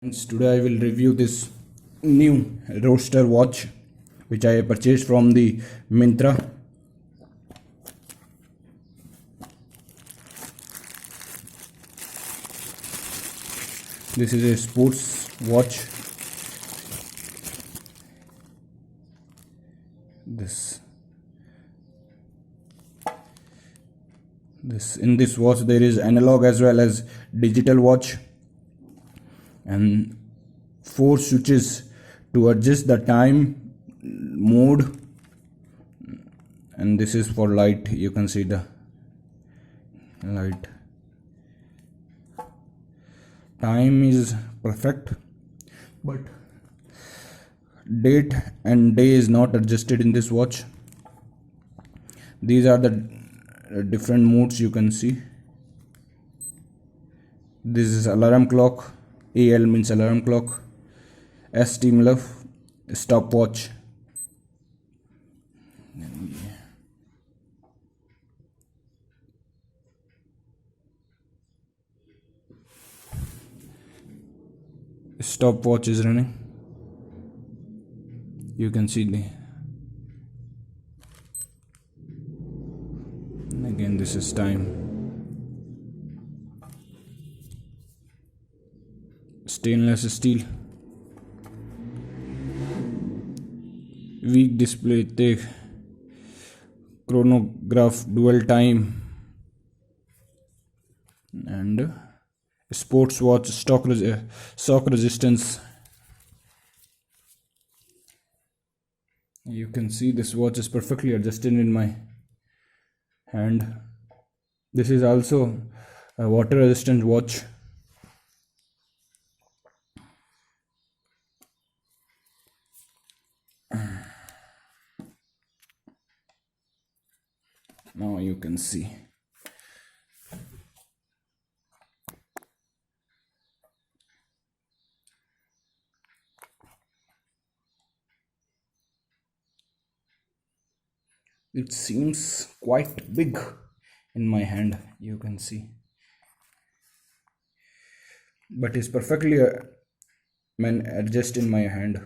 Friends, today I will review this new Roadster watch which I purchased from the Mintra. This is a sports watch. In this watch there is analog as well as digital watch, and 4 switches to adjust the time mode, and this is for light. You can see the light. Time is perfect, but date and day is not adjusted in this watch. These are the different modes you can see. This is alarm clock. AL means alarm clock. ST means stopwatch. Stopwatch is running. You can see again this is time. Stainless steel. Weak display take chronograph dual time, and sports watch shock resistance. You can see this watch is perfectly adjusted in my hand. This is also a water resistant watch. Now you can see. It seems quite big in my hand, you can see, but it's perfectly adjusted in my hand.